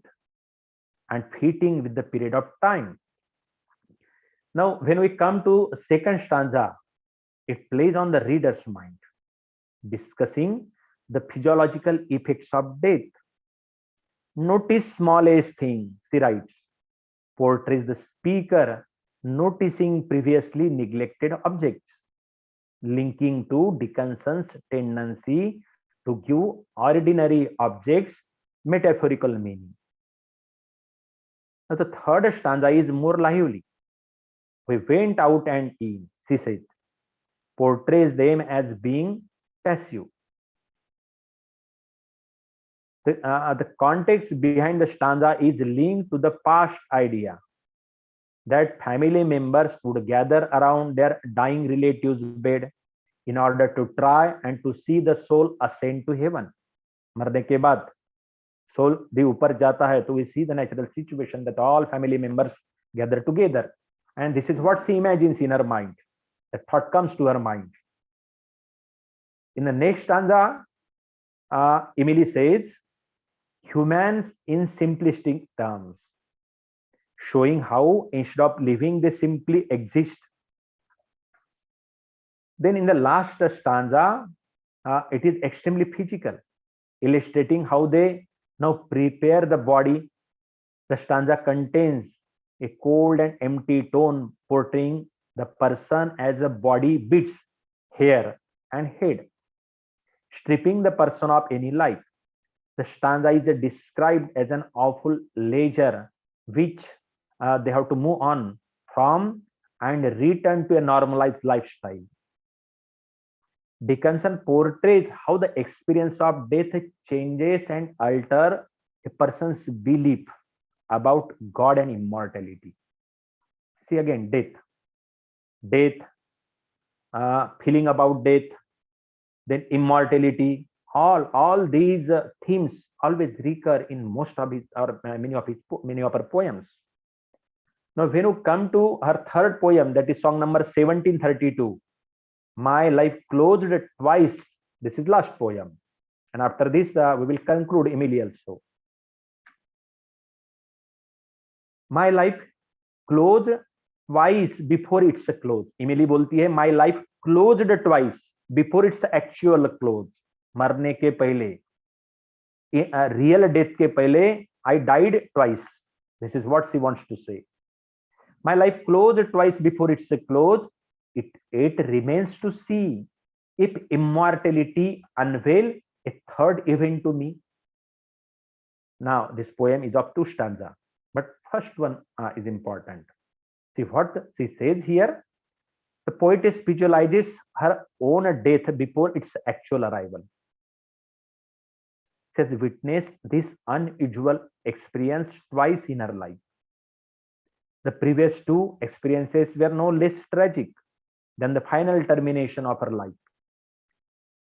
and fitting with the period of time. Now, when we come to second stanza, it plays on the reader's mind, discussing the physiological effects of death. Notice smallest thing, she writes, portrays the speaker noticing previously neglected objects, linking to Dickinson's tendency to give ordinary objects metaphorical meaning. Now, the third stanza is more lively. We went out and in, she says, portrays them as being passive. The context behind the stanza is linked to the past idea that family members would gather around their dying relative's bed in order to try and to see the soul ascend to heaven. मरने के बाद soul the ऊपर जाता है, तो we see the natural situation that all family members gather together, and this is what she imagines in her mind. The thought comes to her mind. In the next stanza, Emily says, humans in simplistic terms, showing how instead of living they simply exist. Then in the last stanza, it is extremely physical, illustrating how they now prepare the body. The stanza contains a cold and empty tone portraying the person as a body beats, hair and head, stripping the person of any life. The stanza is described as an awful leisure which they have to move on from and return to a normalized lifestyle. Dickinson portrays how the experience of death changes and alters a person's belief about God and immortality. See again, death, feeling about death, then immortality. All these themes always recur in most of his or many of her poems. Now, when you come to her third poem, that is song number 1732, My Life Closed Twice. This is last poem, and after this we will conclude Emily also. My life closed twice before it's close. Emily बोलती है my life closed twice before its actual close. मरने के पहले, real death के पहले, I died twice. This is what she wants to say. My life closed twice before its close. It remains to see if immortality unveil a third event to me. Now, this poem is of 2 stanzas, but first one is important. See what she says here. The poetess visualizes her own death before its actual arrival. She has witnessed this unusual experience twice in her life. The previous 2 experiences were no less tragic than the final termination of her life.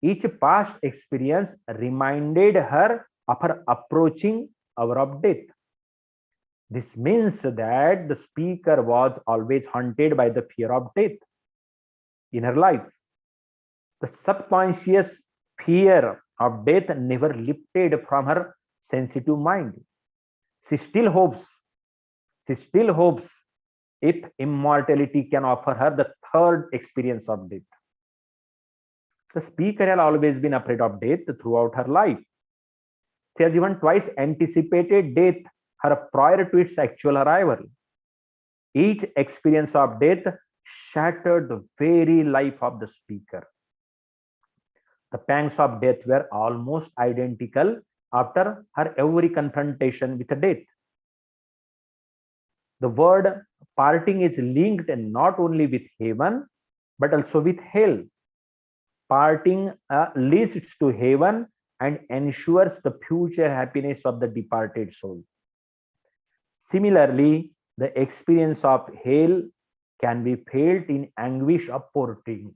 Each past experience reminded her of her approaching hour of death. This means that the speaker was always haunted by the fear of death in her life. The subconscious fear of death never lifted from her sensitive mind. She still hopes if immortality can offer her the third experience of death. The speaker had always been afraid of death throughout her life. She has even twice anticipated death prior to its actual arrival. Each experience of death shattered the very life of the speaker. The pangs of death were almost identical after her every confrontation with death. The word parting is linked not only with heaven, but also with hell. Parting leads to heaven and ensures the future happiness of the departed soul. Similarly, the experience of hell can be felt in anguish of parting.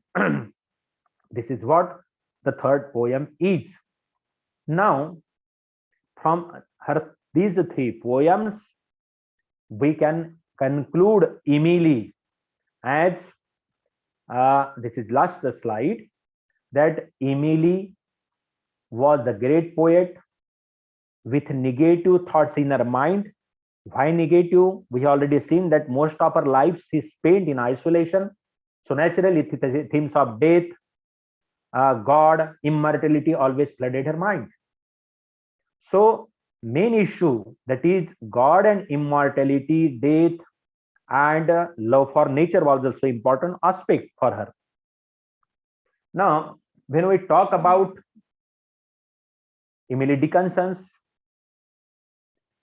This is what the third poem is. Now, from these 3 poems, we can conclude Emily as this is last slide, that Emily was the great poet with negative thoughts in her mind Why negative? We have already seen that most of our lives is spent in isolation. So naturally, the themes of death, God, immortality always flooded her mind. So main issue, that is God and immortality, death, and love for nature was also important aspect for her. Now, when we talk about Emily Dickinson's,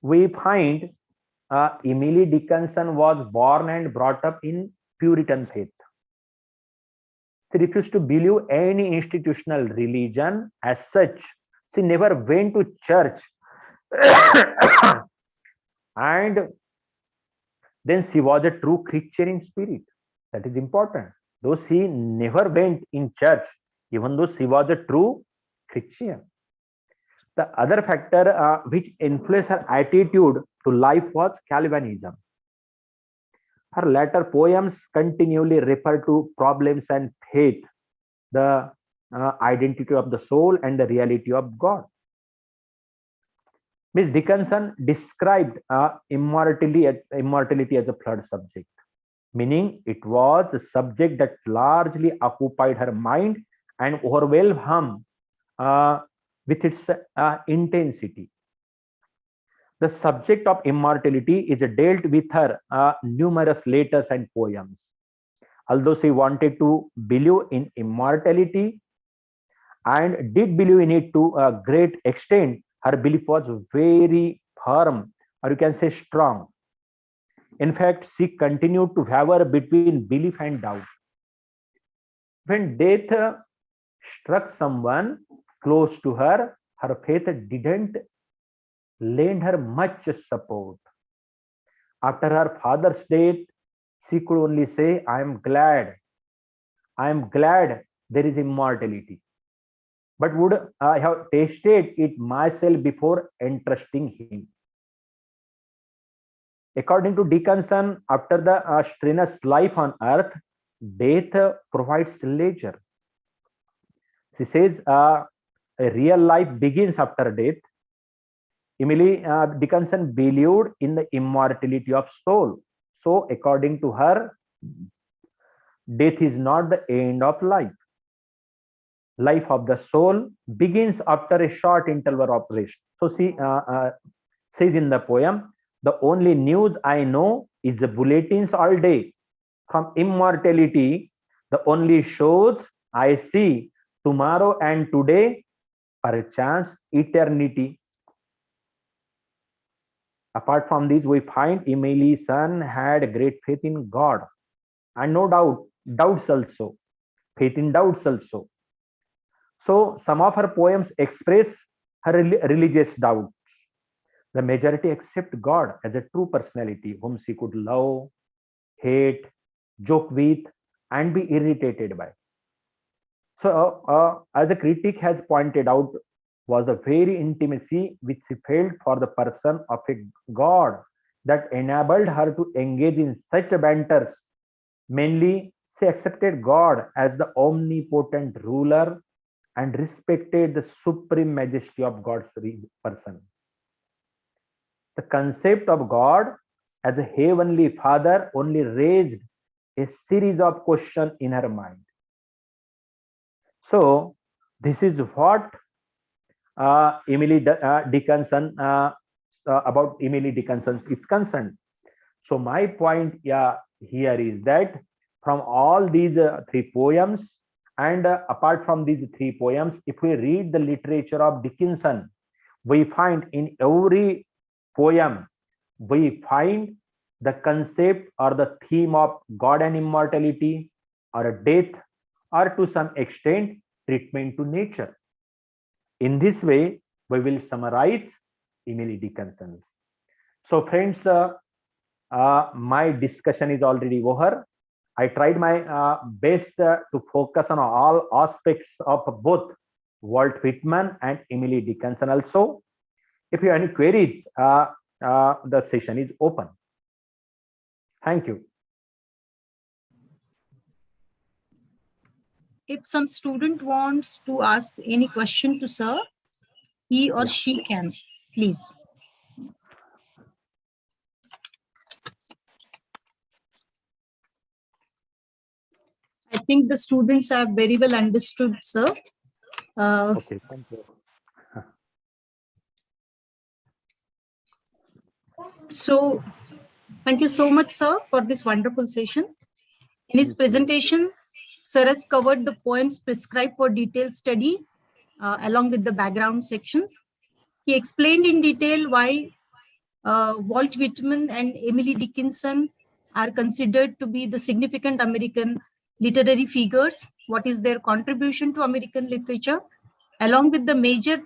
we find Emily Dickinson was born and brought up in Puritan faith. She refused to believe any institutional religion as such. She never went to church. And then she was a true Christian in spirit. That is important. Though she never went in church, even though she was a true Christian. The other factor which influenced her attitude to life was Calvinism. Her later poems continually refer to problems and faith, the identity of the soul, and the reality of God. Miss Dickinson described immortality as a third subject, meaning it was a subject that largely occupied her mind and overwhelmed her with its intensity. The subject of immortality is dealt with her numerous letters and poems. Although she wanted to believe in immortality and did believe in it to a great extent, her belief was very firm, or you can say strong. In fact, she continued to waver between belief and doubt. When death struck someone close to her, her faith didn't lend her much support. After her father's death, she could only say, I am glad there is immortality, but would I have tasted it myself before entrusting him. According to Dickinson, after the strenuous life on earth, death provides leisure. She says a real life begins after death. Emily Dickinson believed in the immortality of soul. So according to her, death is not the end of life. Life of the soul begins after a short interval of rest. So she says in the poem, the only news I know is the bulletins all day. From immortality, the only shows I see tomorrow and today, perchance eternity. Apart from this, we find Emily's son had great faith in God, and no doubt, doubts also, faith in doubts also. So some of her poems express her religious doubts. The majority accept God as a true personality whom she could love, hate, joke with, and be irritated by. So, as a critic has pointed out, was a very intimacy which she felt for the person of a God that enabled her to engage in such banters. Mainly, she accepted God as the omnipotent ruler and respected the supreme majesty of God's person. The concept of God as a heavenly father only raised a series of questions in her mind. So, this is what Emily Dickinson about Emily Dickinson is concerned. So my point here is that from all these three poems, and apart from these three poems, if we read the literature of Dickinson, we find in every poem, we find the concept or the theme of God and immortality, or a death, or to some extent, treatment to nature. In this way, we will summarize Emily Dickinson. So friends, my discussion is already over. I tried my best to focus on all aspects of both Walt Whitman and Emily Dickinson also. If you have any queries, the session is open. Thank you. If some student wants to ask any question to sir, he or she can, please. I think the students have very well understood, sir. Okay, thank you. So, thank you so much, sir, for this wonderful session. In his Thank you. presentation, sir has covered the poems prescribed for detailed study along with the background sections. He explained in detail why Walt Whitman and Emily Dickinson are considered to be the significant American literary figures, what is their contribution to American literature, along with the major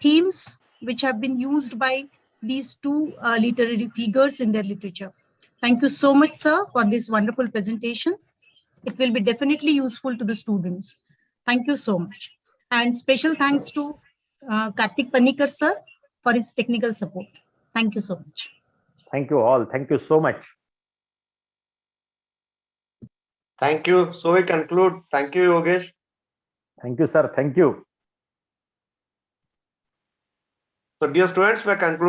themes which have been used by these two literary figures in their literature. Thank you so much, sir, for this wonderful presentation. It will be definitely useful to the students. Thank you so much. And special thanks to Karthik Panikar, sir, for his technical support. Thank you so much. Thank you all. Thank you so much. Thank you. So we conclude. Thank you, Yogesh. Thank you, sir. Thank you. So dear students, we conclude